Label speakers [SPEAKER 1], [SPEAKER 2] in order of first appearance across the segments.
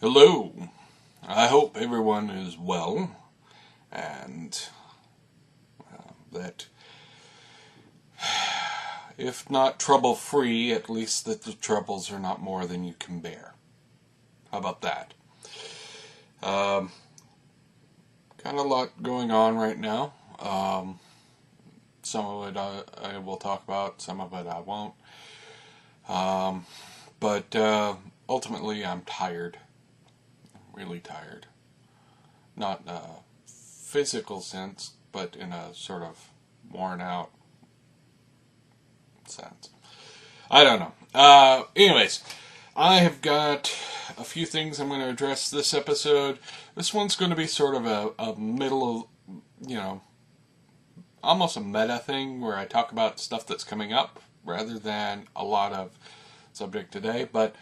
[SPEAKER 1] Hello. I hope everyone is well and that if not trouble-free, at least that the troubles are not more than you can bear. How about that? Kind of a lot going on right now. Some of it I will talk about, some of it I won't. But ultimately I'm tired. Really tired. Not in a physical sense, but in a sort of worn out sense. I don't know. Anyways, I have got a few things I'm going to address this episode. This one's going to be sort of a middle, almost a meta thing where I talk about stuff that's coming up rather than a lot of subject today. But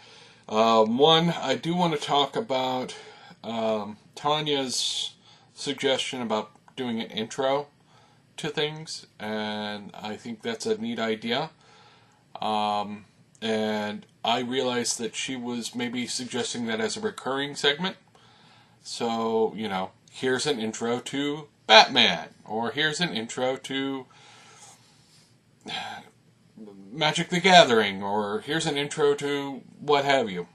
[SPEAKER 1] one, I do want to talk about Tanya's suggestion about doing an intro to things, and I think that's a neat idea. And I realized that she was maybe suggesting that as a recurring segment. So, here's an intro to Batman, or here's an intro to Magic the Gathering, or here's an intro to what have you.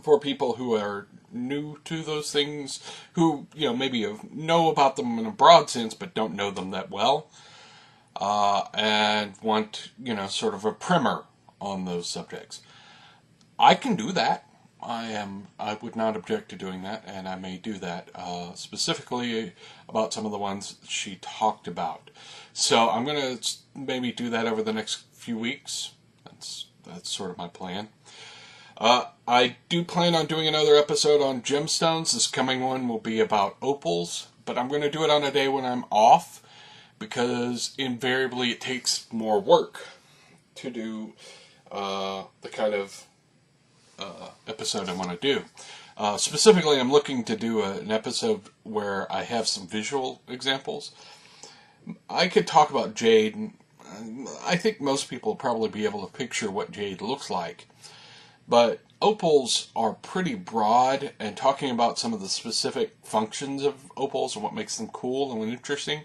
[SPEAKER 1] For people who are new to those things, who, maybe know about them in a broad sense, but don't know them that well, and want, sort of a primer on those subjects. I can do that. I would not object to doing that, and I may do that, specifically about some of the ones she talked about. So I'm going to maybe do that over the next few weeks. That's sort of my plan. I do plan on doing another episode on gemstones. This coming one will be about opals, but I'm going to do it on a day when I'm off, because invariably it takes more work to do the kind of episode I want to do. Specifically, I'm looking to do an episode where I have some visual examples. I could talk about jade, and I think most people will probably be able to picture what jade looks like. But opals are pretty broad, and talking about some of the specific functions of opals and what makes them cool and interesting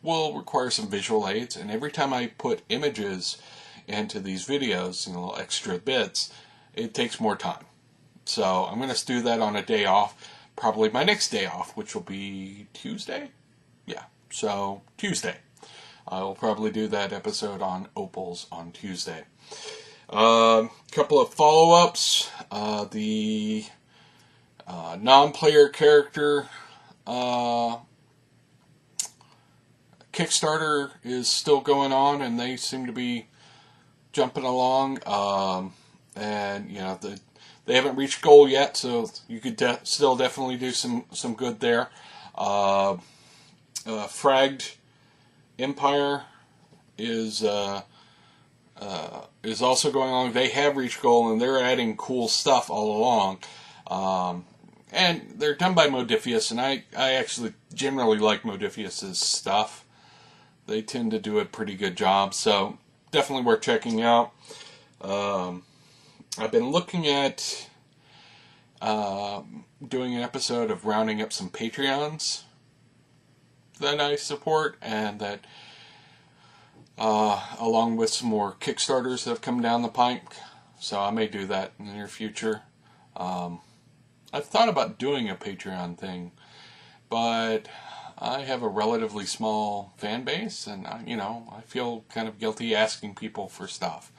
[SPEAKER 1] will require some visual aids. And every time I put images into these videos, little extra bits, it takes more time. So I'm going to do that on a day off, probably my next day off, which will be Tuesday? Yeah, so Tuesday. I will probably do that episode on opals on Tuesday. Couple of follow-ups. The non-player character Kickstarter is still going on, and they seem to be jumping along. And they haven't reached goal yet, so you could still definitely do some good there. Fragged Empire is also going along. They have reached goal, and they're adding cool stuff all along. And they're done by Modifius, and I actually generally like Modifius's stuff. They tend to do a pretty good job, so definitely worth checking out. I've been looking at doing an episode of rounding up some Patreons that I support, and that along with some more Kickstarters that have come down the pike. So I may do that in the near future. I've thought about doing a Patreon thing, but I have a relatively small fan base, and I feel kind of guilty asking people for stuff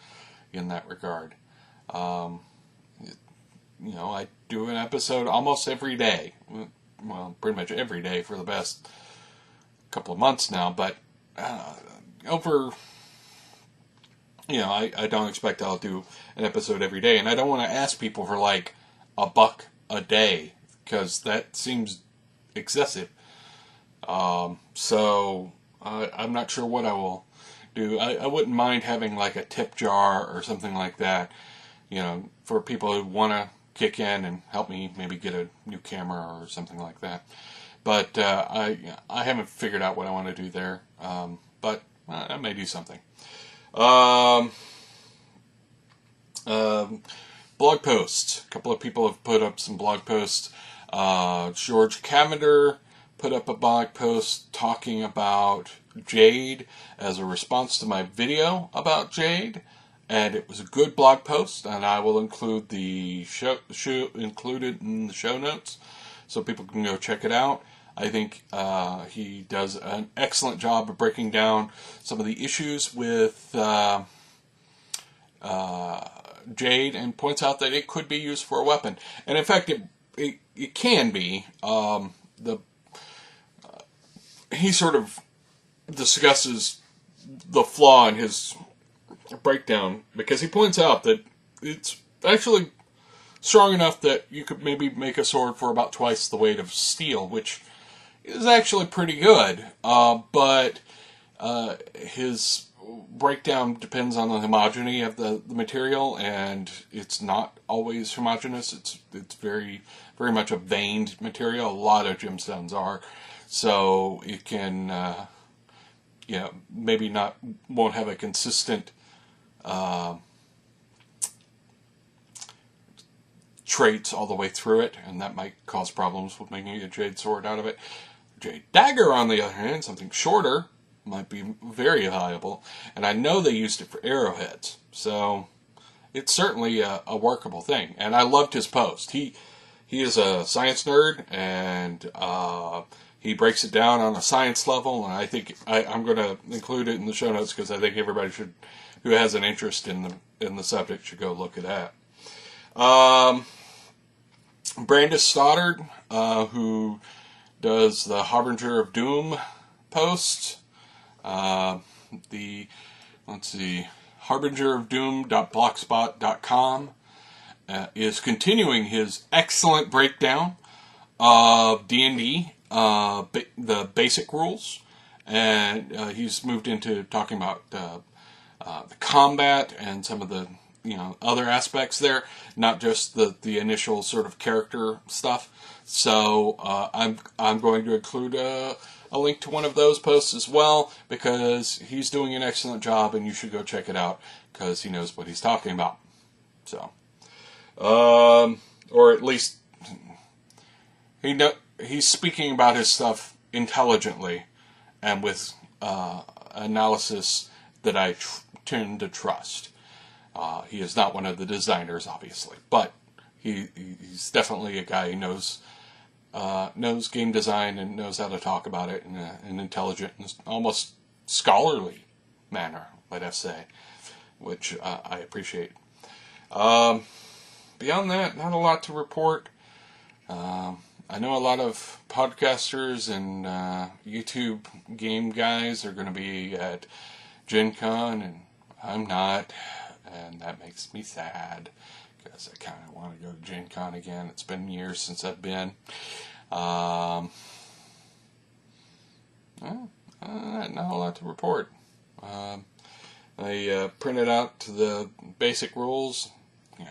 [SPEAKER 1] in that regard. I do an episode almost every day. Well, pretty much every day for the past couple of months now, but over, I don't expect I'll do an episode every day, and I don't want to ask people for like $1 a day, because that seems excessive. So I'm not sure what I will do. I wouldn't mind having like a tip jar or something like that, for people who want to kick in and help me maybe get a new camera or something like that. But I haven't figured out what I want to do there. But I may do something. blog posts. A couple of people have put up some blog posts. George Cavender put up a blog post talking about Jade as a response to my video about Jade, and it was a good blog post, and I will include the include it in the show notes so people can go check it out. I think he does an excellent job of breaking down some of the issues with Jade, and points out that it could be used for a weapon, and in fact it can be. He sort of discusses the flaw in his breakdown, because he points out that it's actually strong enough that you could maybe make a sword for about twice the weight of steel, which is actually pretty good. But his breakdown depends on the homogeneity of the material, and it's not always homogeneous. It's very, very much a veined material. A lot of gemstones are. So it can, maybe won't have a consistent traits all the way through it, and that might cause problems with making a jade sword out of it. Jade dagger, on the other hand, something shorter, might be very valuable, and I know they used it for arrowheads, so it's certainly a workable thing. And I loved his post. He is a science nerd, and he breaks it down on a science level, and I think I'm going to include it in the show notes, because I think everybody who has an interest in the subject should go look at that. Brandis Stoddard, who does the Harbinger of Doom posts, harbingerofdoom.blogspot.com, is continuing his excellent breakdown of D&D, the basic rules, and he's moved into talking about the combat and some of the other aspects there, not just the initial sort of character stuff. So I'm going to include a link to one of those posts as well, because he's doing an excellent job, and you should go check it out, because he knows what he's talking about. So, or at least he's speaking about his stuff intelligently and with analysis that I tend to trust. He is not one of the designers, obviously, but he's definitely a guy who knows game design and knows how to talk about it in an intelligent and almost scholarly manner, let us say, which I appreciate. Beyond that, not a lot to report. I know a lot of podcasters and YouTube game guys are going to be at Gen Con, and I'm not, and that makes me sad, because I kind of want to go to Gen Con again. It's been years since I've been. Not a lot to report. I printed out the basic rules,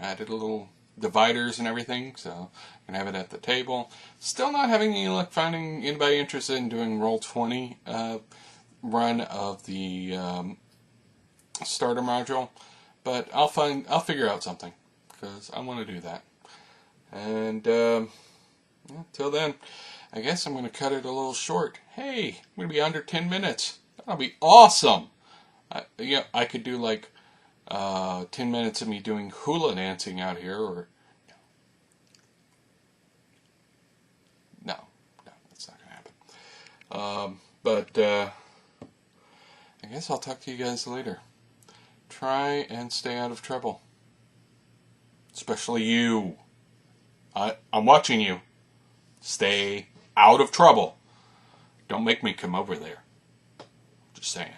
[SPEAKER 1] added a little dividers and everything, so I can have it at the table. Still not having any luck finding anybody interested in doing Roll20 run of the starter module, but I'll figure out something, because I want to do that. And till then, I guess I'm going to cut it a little short. Hey, I'm going to be under 10 minutes. That'll be awesome. I could do like 10 minutes of me doing hula dancing out here, or no, that's not going to happen. But I guess I'll talk to you guys later. Try and stay out of trouble. Especially you. I'm watching you. Stay out of trouble. Don't make me come over there. Just saying.